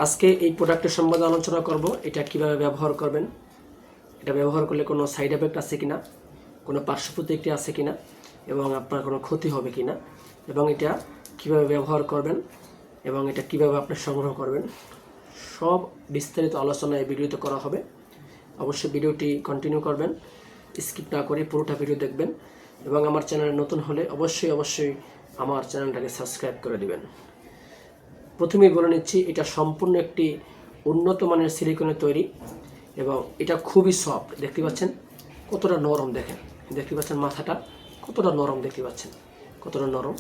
আজকে এই প্রোডাক্টের সম্বন্ধে আলোচনা করব। এটা কিভাবে ব্যবহার করবেন, এটা ব্যবহার করলে কোনো সাইড এফেক্ট আছে কিনা, কোনো পার্শ্ব প্রতিক্রিয়া আছে কিনা, এবং আপনার কোনো ক্ষতি হবে কিনা, এবং এটা কিভাবে ব্যবহার করবেন এবং এটা কিভাবে আপনি সংগ্রহ করবেন, সব বিস্তারিত আলোচনা এই ভিডিওতে করা হবে। অবশ্যই ভিডিওটি কন্টিনিউ করবেন, স্কিপ না করে পুরোটা ভিডিও দেখবেন, এবং আমার চ্যানেলে নতুন হলে অবশ্যই আমার চ্যানেলটাকে সাবস্ক্রাইব করে দিবেন। প্রথমেই বলে নিচ্ছি, এটা সম্পূর্ণ একটি উন্নত মানের সিলিকনের তৈরি এবং এটা খুবই সফট। দেখতে পাচ্ছেন কতটা নরম, দেখতে পাচ্ছেন মাথাটা কতটা নরম, দেখতে পাচ্ছেন কতটা নরম,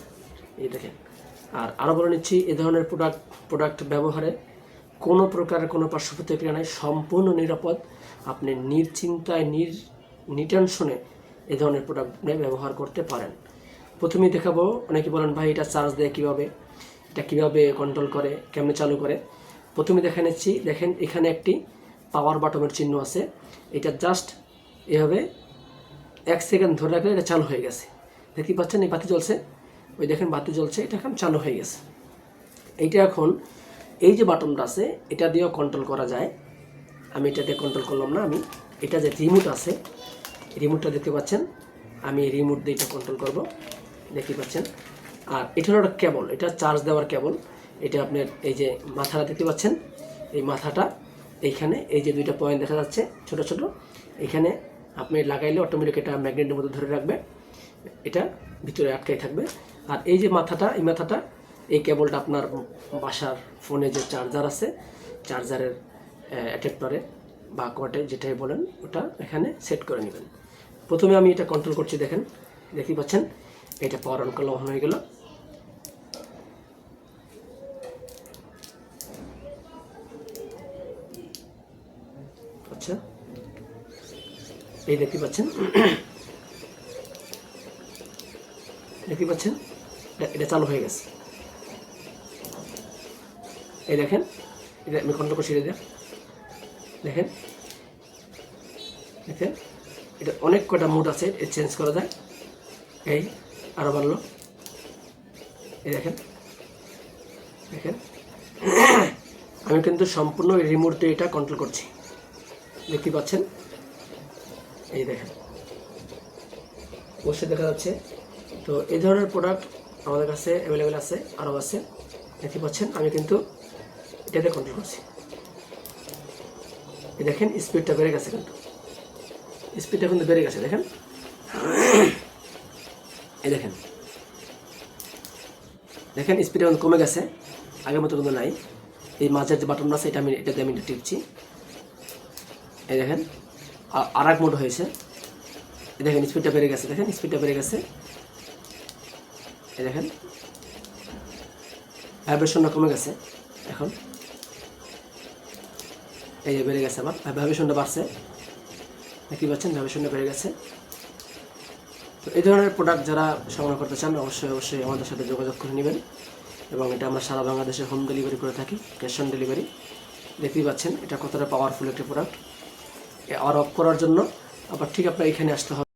এই দেখেন। আর আরও বলে নিচ্ছি, এ ধরনের প্রোডাক্ট ব্যবহারে কোনো প্রকারের কোনো পার্শ্ব প্রতিক্রিয়া নেই, সম্পূর্ণ নিরাপদ। আপনি নিশ্চিন্তায় নিটেনশনে এ ধরনের প্রোডাক্ট ব্যবহার করতে পারেন। প্রথমেই দেখাবো, অনেকে বলেন ভাই এটা চার্জ দেয় কীভাবে, এটা কীভাবে কন্ট্রোল করে, কেমনে চালু করে। প্রথমে দেখে নিচ্ছি, দেখেন এখানে একটি পাওয়ার বাটনের চিহ্ন আছে। এটা জাস্ট এভাবে 1 সেকেন্ড ধরে রাখলে এটা চালু হয়ে গেছে। দেখতে পাচ্ছেন এই বাতি জ্বলছে, ওই দেখেন বাতি জ্বলছে, এটা এখন চালু হয়ে গেছে। এইটা এখন এই যে বাটনটা আছে এটা দিয়েও কন্ট্রোল করা যায়। আমি এটা দিয়ে কন্ট্রোল করলাম না, আমি এটা যে রিমোট আছে, রিমোটটা দেখতে পাচ্ছেন, আমি রিমোট দিয়ে এটা কন্ট্রোল করব, দেখতে পাচ্ছেন। আর এটা হলো একটা কেবল, এটা চার্জ দেওয়ার কেবল। এটা আপনার এই যে মাথাটা দেখতে পাচ্ছেন, এই মাথাটা এইখানে এই যে 2টা পয়েন্ট দেখা যাচ্ছে ছোট ছোট, এখানে আপনি লাগাইলে অটোমেটিক এটা ম্যাগনেটের মতো ধরে রাখবে, এটা ভিতরে আটকাই থাকবে। আর এই যে মাথাটা, এই মাথাটা, এই কেবলটা আপনার বাসার ফোনে যে চার্জার আছে, চার্জারের অ্যাডাপ্টারে বা কটে যেটাই বলেন, ওটা এখানে সেট করে নেবেন। প্রথমে আমি এটা কন্ট্রোল করছি, দেখতে পাচ্ছেন এটা পাওয়ার অন করলে অন হয়ে গেল। আচ্ছা, এই দেখতে পাচ্ছেন এটা চালু হয়ে গেছে। এই দেখেন, এটা আমি কন্ট্রোল করছি, দেখেন এটা অনেক কটা মোড আছে, এটা চেঞ্জ করা যায়। এই আরও বাড়লো, এই দেখেন আমি কিন্তু সম্পূর্ণ রিমোট দিয়ে এটা কন্ট্রোল করছি, দেখতে পাচ্ছেন। এই দেখেন বসে দেখা যাচ্ছে। তো এই ধরনের প্রোডাক্ট আমাদের কাছে অ্যাভেলেবেল আছে, আরও আছে, দেখতে পাচ্ছেন। আমি কিন্তু এটাতে কন্ট্রোল করছি, এই দেখেন স্পিডটা বেড়ে গেছে, স্পিডটা কিন্তু বেড়ে গেছে, দেখেন এই দেখেন স্পিডটা কিন্তু কমে গেছে, আগের মতো কিন্তু নাই। এই মাঝের যে বাটন আছে এটা এটাতে আমি টিপছি, এই দেখেন আর এক মোড হয়েছে, এই দেখেন স্পিডটা বেড়ে গেছে, এই দেখেন ভাইব্রেশনটা কমে গেছে, এখন এই যে বেড়ে গেছে, আবার ভাইব্রেশনটা বাড়ছে, দেখতে পাচ্ছেন ভাইব্রেশনটা বেড়ে গেছে। তো এই ধরনের প্রোডাক্ট যারা সংগ্রহ করতে চান অবশ্যই আমাদের সাথে যোগাযোগ করে নেবেন, এবং এটা আমরা সারা বাংলাদেশে হোম ডেলিভারি করে থাকি, ক্যাশ অন ডেলিভারি। দেখতেই পাচ্ছেন এটা কতটা পাওয়ারফুল একটি প্রোডাক্ট। আর অফ করার জন্য আবার ঠিক আপনার এখানে আসতে হবে।